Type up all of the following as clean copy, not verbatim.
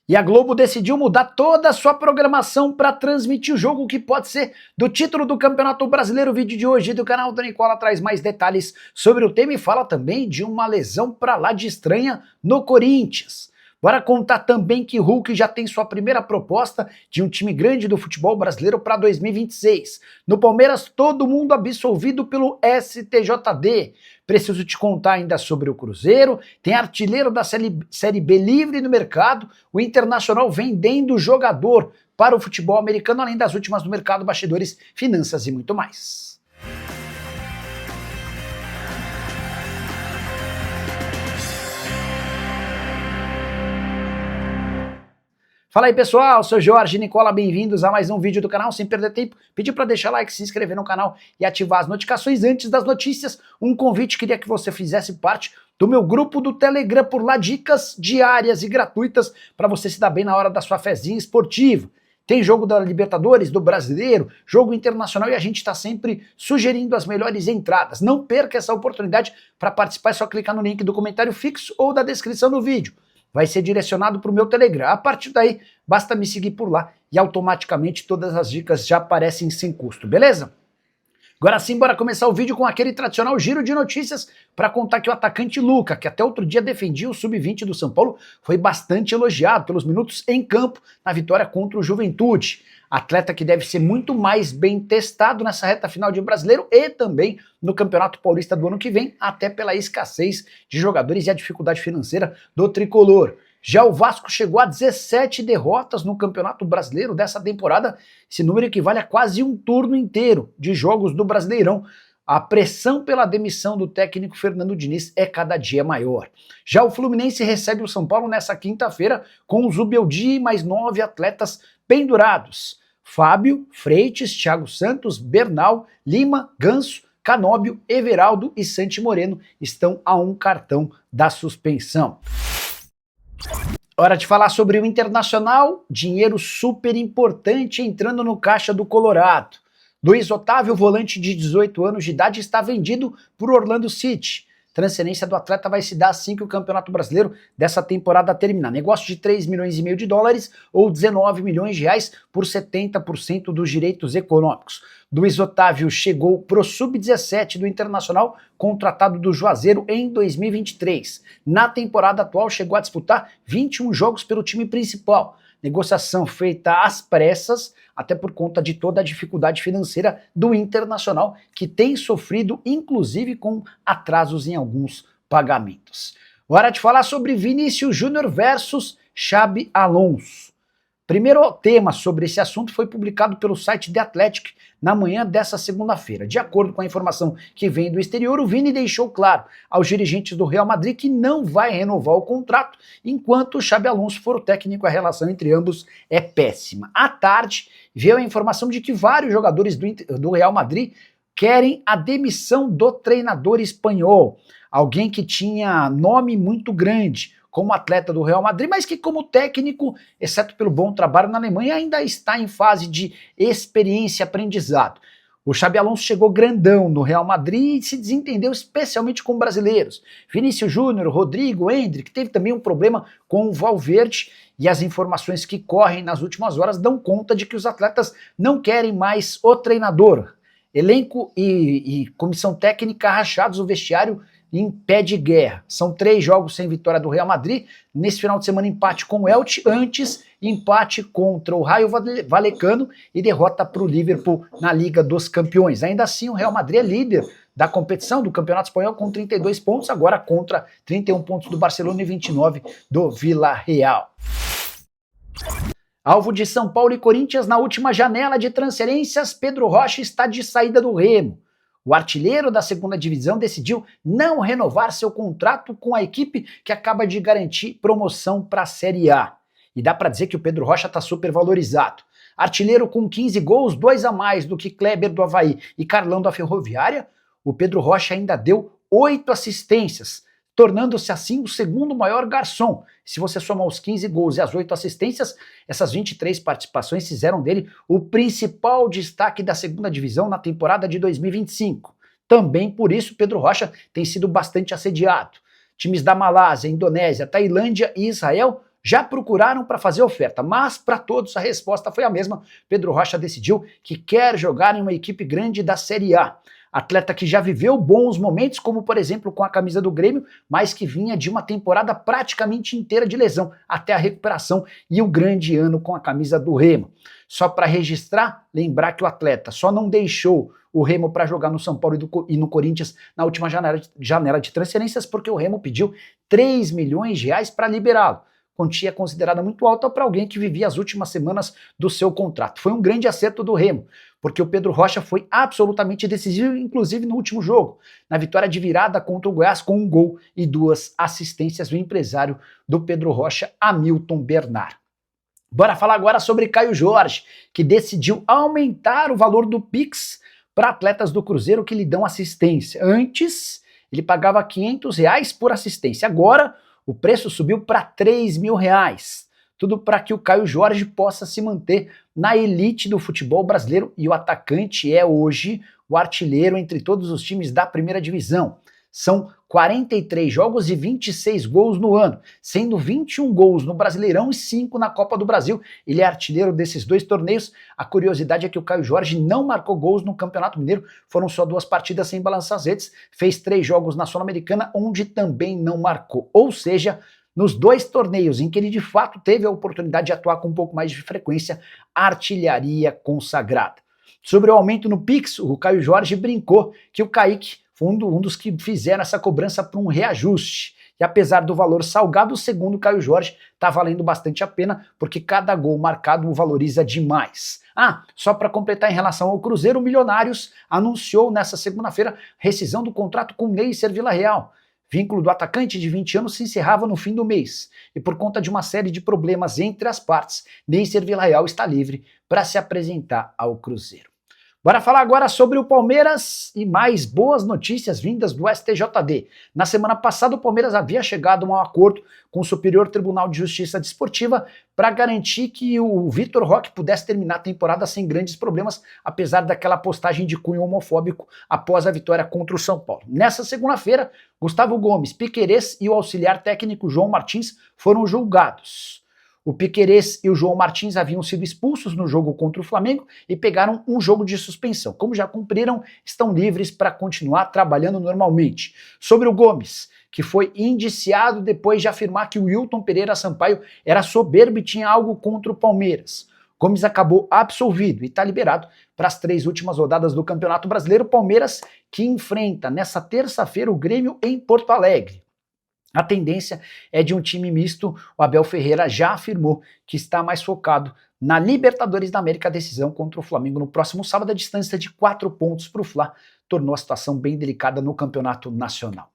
E a Globo decidiu mudar toda a sua programação para transmitir o jogo que pode ser do título do Campeonato Brasileiro. O vídeo de hoje do canal da Nicola traz mais detalhes sobre o tema e fala também de uma lesão pra lá de estranha no Corinthians. Bora contar também que Hulk já tem sua primeira proposta de um time grande do futebol brasileiro para 2026. No Palmeiras, todo mundo absolvido pelo STJD. Preciso te contar ainda sobre o Cruzeiro, tem artilheiro da Série B livre no mercado, o Internacional vendendo jogador para o futebol americano, além das últimas do mercado, bastidores, finanças e muito mais. Fala aí pessoal, sou Jorge Nicola, bem-vindos a mais um vídeo do canal. Sem perder tempo, pedi para deixar like, se inscrever no canal e ativar as notificações antes das notícias. Um convite, queria que você fizesse parte do meu grupo do Telegram, por lá dicas diárias e gratuitas para você se dar bem na hora da sua fezinha esportiva. Tem jogo da Libertadores, do Brasileiro, jogo internacional e a gente está sempre sugerindo as melhores entradas. Não perca essa oportunidade. Para participar é só clicar no link do comentário fixo ou da descrição do vídeo. Vai ser direcionado para o meu Telegram. A partir daí, basta me seguir por lá e automaticamente todas as dicas já aparecem sem custo, beleza? Agora sim, bora começar o vídeo com aquele tradicional giro de notícias para contar que o atacante Luca, que até outro dia defendia o sub-20 do São Paulo, foi bastante elogiado pelos minutos em campo na vitória contra o Juventude. Atleta que deve ser muito mais bem testado nessa reta final de Brasileiro e também no Campeonato Paulista do ano que vem, até pela escassez de jogadores e a dificuldade financeira do tricolor. Já o Vasco chegou a 17 derrotas no Campeonato Brasileiro dessa temporada, esse número equivale a quase um turno inteiro de jogos do Brasileirão. A pressão pela demissão do técnico Fernando Diniz é cada dia maior. Já o Fluminense recebe o São Paulo nessa quinta-feira com o Zubeldia e mais 9 atletas pendurados. Fábio, Freitas, Thiago Santos, Bernal, Lima, Ganso, Canóbio, Everaldo e Santi Moreno estão a um cartão da suspensão. Hora de falar sobre o Internacional, dinheiro super importante entrando no caixa do Colorado. Luiz Otávio, volante de 18 anos de idade, está vendido por Orlando City. Transferência do atleta vai se dar assim que o Campeonato Brasileiro dessa temporada terminar. Negócio de 3,5 milhões de dólares ou 19 milhões de reais por 70% dos direitos econômicos. Luiz Otávio chegou pro Sub-17 do Internacional, contratado do Juazeiro em 2023. Na temporada atual chegou a disputar 21 jogos pelo time principal. Negociação feita às pressas, até por conta de toda a dificuldade financeira do Internacional, que tem sofrido inclusive com atrasos em alguns pagamentos. Hora de falar sobre Vinícius Júnior versus Xabi Alonso. Primeiro tema sobre esse assunto foi publicado pelo site The Athletic na manhã dessa segunda-feira. De acordo com a informação que vem do exterior, o Vini deixou claro aos dirigentes do Real Madrid que não vai renovar o contrato enquanto o Xabi Alonso for o técnico. A relação entre ambos é péssima. À tarde, veio a informação de que vários jogadores do Real Madrid querem a demissão do treinador espanhol, alguém que tinha nome muito grande como atleta do Real Madrid, mas que como técnico, exceto pelo bom trabalho na Alemanha, ainda está em fase de experiência e aprendizado. O Xabi Alonso chegou grandão no Real Madrid e se desentendeu especialmente com brasileiros. Vinícius Júnior, Rodrigo, Endrick, teve também um problema com o Valverde, e as informações que correm nas últimas horas dão conta de que os atletas não querem mais o treinador. Elenco e comissão técnica rachados, o vestiário em pé de guerra. São 3 jogos sem vitória do Real Madrid. Nesse final de semana, empate com o Elche. Antes, empate contra o Rayo Vallecano e derrota para o Liverpool na Liga dos Campeões. Ainda assim, o Real Madrid é líder da competição do Campeonato Espanhol com 32 pontos, agora contra 31 pontos do Barcelona e 29 do Villarreal. Alvo de São Paulo e Corinthians na última janela de transferências, Pedro Rocha está de saída do Remo. O artilheiro da segunda divisão decidiu não renovar seu contrato com a equipe que acaba de garantir promoção para a Série A. E dá para dizer que o Pedro Rocha está super valorizado. Artilheiro com 15 gols, 2 a mais do que Kleber do Avaí e Carlão da Ferroviária, o Pedro Rocha ainda deu 8 assistências, tornando-se assim o segundo maior garçom. Se você somar os 15 gols e as 8 assistências, essas 23 participações fizeram dele o principal destaque da segunda divisão na temporada de 2025. Também por isso Pedro Rocha tem sido bastante assediado. Times da Malásia, Indonésia, Tailândia e Israel já procuraram para fazer oferta, mas para todos a resposta foi a mesma. Pedro Rocha decidiu que quer jogar em uma equipe grande da Série A. Atleta que já viveu bons momentos, como por exemplo com a camisa do Grêmio, mas que vinha de uma temporada praticamente inteira de lesão, até a recuperação e o grande ano com a camisa do Remo. Só para registrar, lembrar que o atleta só não deixou o Remo para jogar no São Paulo e no Corinthians na última janela de transferências, porque o Remo pediu 3 milhões de reais para liberá-lo. Quantia considerada muito alta para alguém que vivia as últimas semanas do seu contrato. Foi um grande acerto do Remo, porque o Pedro Rocha foi absolutamente decisivo, inclusive no último jogo, na vitória de virada contra o Goiás, com 1 gol e 2 assistências do empresário do Pedro Rocha, Hamilton Bernard. Bora falar agora sobre Caio Jorge, que decidiu aumentar o valor do Pix para atletas do Cruzeiro que lhe dão assistência. Antes, ele pagava R$500 por assistência. Agora, o preço subiu para R$3.000. Tudo para que o Caio Jorge possa se manter na elite do futebol brasileiro, e o atacante é hoje o artilheiro entre todos os times da primeira divisão. São 43 jogos e 26 gols no ano, sendo 21 gols no Brasileirão e 5 na Copa do Brasil. Ele é artilheiro desses 2 torneios. A curiosidade é que o Caio Jorge não marcou gols no Campeonato Mineiro, foram só 2 partidas sem balançar as redes, fez 3 jogos na Sul-Americana, onde também não marcou. Ou seja, nos 2 torneios em que ele de fato teve a oportunidade de atuar com um pouco mais de frequência, artilharia consagrada. Sobre o aumento no Pix, o Caio Jorge brincou que o Kaique foi um dos que fizeram essa cobrança para um reajuste. E apesar do valor salgado, segundo o Caio Jorge, está valendo bastante a pena, porque cada gol marcado o valoriza demais. Só para completar em relação ao Cruzeiro, o Milionários anunciou nessa segunda-feira rescisão do contrato com o Neisser Villarreal. Vínculo do atacante de 20 anos se encerrava no fim do mês, e por conta de uma série de problemas entre as partes, Neisser Villarreal está livre para se apresentar ao Cruzeiro. Bora falar agora sobre o Palmeiras e mais boas notícias vindas do STJD. Na semana passada, o Palmeiras havia chegado a um acordo com o Superior Tribunal de Justiça Desportiva para garantir que o Vitor Roque pudesse terminar a temporada sem grandes problemas, apesar daquela postagem de cunho homofóbico após a vitória contra o São Paulo. Nessa segunda-feira, Gustavo Gomes, Piquerez e o auxiliar técnico João Martins foram julgados. O Piquerez e o João Martins haviam sido expulsos no jogo contra o Flamengo e pegaram um jogo de suspensão. Como já cumpriram, estão livres para continuar trabalhando normalmente. Sobre o Gomes, que foi indiciado depois de afirmar que o Wilton Pereira Sampaio era soberbo e tinha algo contra o Palmeiras. Gomes acabou absolvido e está liberado para as 3 últimas rodadas do Campeonato Brasileiro. Palmeiras que enfrenta nessa terça-feira o Grêmio em Porto Alegre. A tendência é de um time misto. O Abel Ferreira já afirmou que está mais focado na Libertadores da América. A decisão contra o Flamengo no próximo sábado. A distância de 4 pontos para o Fla tornou a situação bem delicada no campeonato nacional.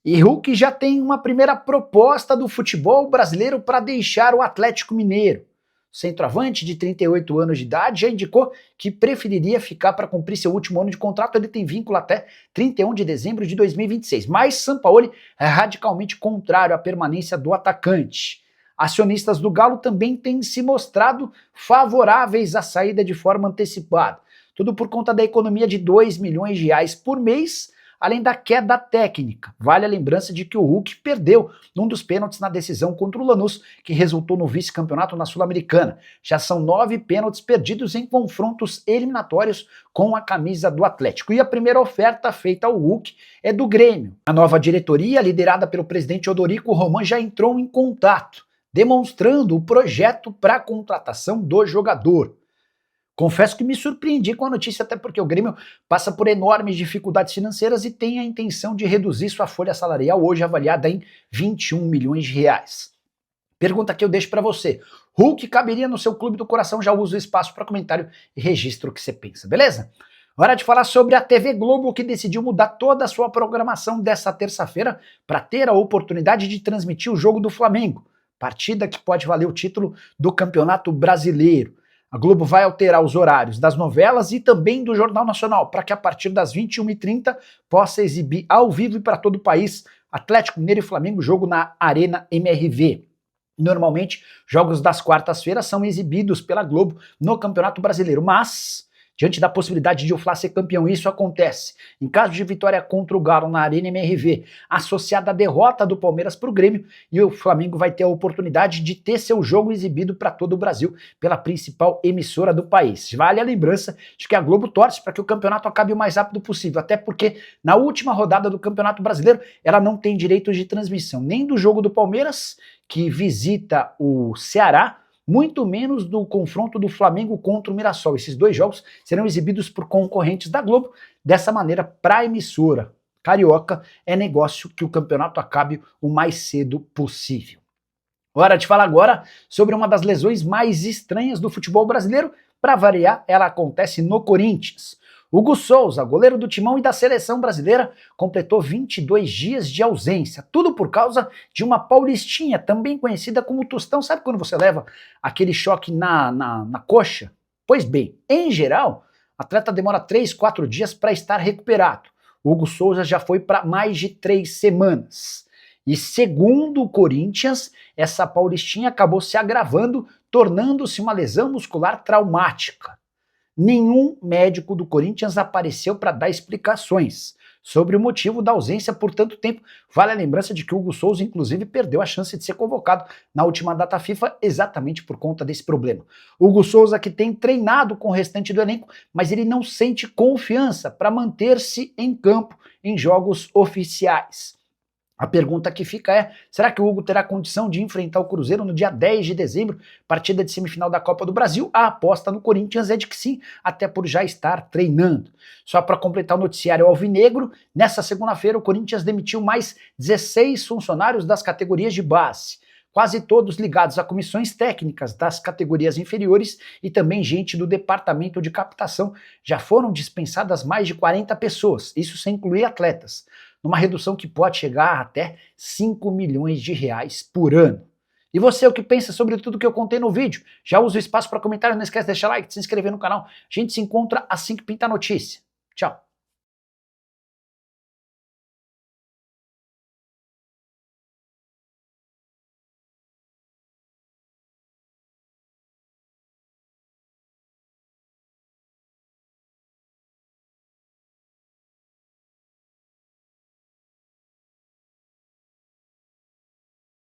E Hulk já tem uma primeira proposta do futebol brasileiro para deixar o Atlético Mineiro. O centroavante de 38 anos de idade já indicou que preferiria ficar para cumprir seu último ano de contrato. Ele tem vínculo até 31 de dezembro de 2026. Mas Sampaoli é radicalmente contrário à permanência do atacante. Acionistas do Galo também têm se mostrado favoráveis à saída de forma antecipada. Tudo por conta da economia de 2 milhões de reais por mês, além da queda técnica. Vale a lembrança de que o Hulk perdeu num dos pênaltis na decisão contra o Lanús, que resultou no vice-campeonato na Sul-Americana. Já são 9 pênaltis perdidos em confrontos eliminatórios com a camisa do Atlético. E a primeira oferta feita ao Hulk é do Grêmio. A nova diretoria, liderada pelo presidente Odorico Roman, já entrou em contato, demonstrando o projeto para a contratação do jogador. Confesso que me surpreendi com a notícia, até porque o Grêmio passa por enormes dificuldades financeiras e tem a intenção de reduzir sua folha salarial, hoje avaliada em 21 milhões de reais. Pergunta que eu deixo para você. Hulk caberia no seu clube do coração? Já usa o espaço para comentário e registra o que você pensa, beleza? Hora de falar sobre a TV Globo, que decidiu mudar toda a sua programação dessa terça-feira para ter a oportunidade de transmitir o jogo do Flamengo, partida que pode valer o título do Campeonato Brasileiro. A Globo vai alterar os horários das novelas e também do Jornal Nacional, para que a partir das 21h30 possa exibir ao vivo e para todo o país Atlético Mineiro e Flamengo, jogo na Arena MRV. Normalmente, jogos das quartas-feiras são exibidos pela Globo no Campeonato Brasileiro, mas Diante da possibilidade de o Fla ser campeão, isso acontece em caso de vitória contra o Galo na Arena MRV, associada à derrota do Palmeiras para o Grêmio, e o Flamengo vai ter a oportunidade de ter seu jogo exibido para todo o Brasil pela principal emissora do país. Vale a lembrança de que a Globo torce para que o campeonato acabe o mais rápido possível, até porque na última rodada do Campeonato Brasileiro ela não tem direito de transmissão nem do jogo do Palmeiras, que visita o Ceará, muito menos do confronto do Flamengo contra o Mirassol. Esses dois jogos serão exibidos por concorrentes da Globo. Dessa maneira, para a emissora carioca, é negócio que o campeonato acabe o mais cedo possível. Hora de falar agora sobre uma das lesões mais estranhas do futebol brasileiro. Para variar, ela acontece no Corinthians. Hugo Souza, goleiro do Timão e da seleção brasileira, completou 22 dias de ausência, tudo por causa de uma paulistinha, também conhecida como tostão. Sabe quando você leva aquele choque na coxa? Pois bem, em geral, o atleta demora 3, 4 dias para estar recuperado. O Hugo Souza já foi para mais de 3 semanas. E segundo o Corinthians, essa paulistinha acabou se agravando, tornando-se uma lesão muscular traumática. Nenhum médico do Corinthians apareceu para dar explicações sobre o motivo da ausência por tanto tempo. Vale a lembrança de que o Hugo Souza, inclusive, perdeu a chance de ser convocado na última data FIFA exatamente por conta desse problema. O Hugo Souza, que tem treinado com o restante do elenco, mas ele não sente confiança para manter-se em campo em jogos oficiais. A pergunta que fica é, será que o Hugo terá condição de enfrentar o Cruzeiro no dia 10 de dezembro, partida de semifinal da Copa do Brasil? A aposta no Corinthians é de que sim, até por já estar treinando. Só para completar o noticiário alvinegro, nessa segunda-feira o Corinthians demitiu mais 16 funcionários das categorias de base, quase todos ligados a comissões técnicas das categorias inferiores e também gente do departamento de captação. Já foram dispensadas mais de 40 pessoas, isso sem incluir atletas, numa redução que pode chegar a até 5 milhões de reais por ano. E você, o que pensa sobre tudo que eu contei no vídeo? Já usa o espaço para comentário, não esquece de deixar like, de se inscrever no canal. A gente se encontra assim que pinta a notícia. Tchau!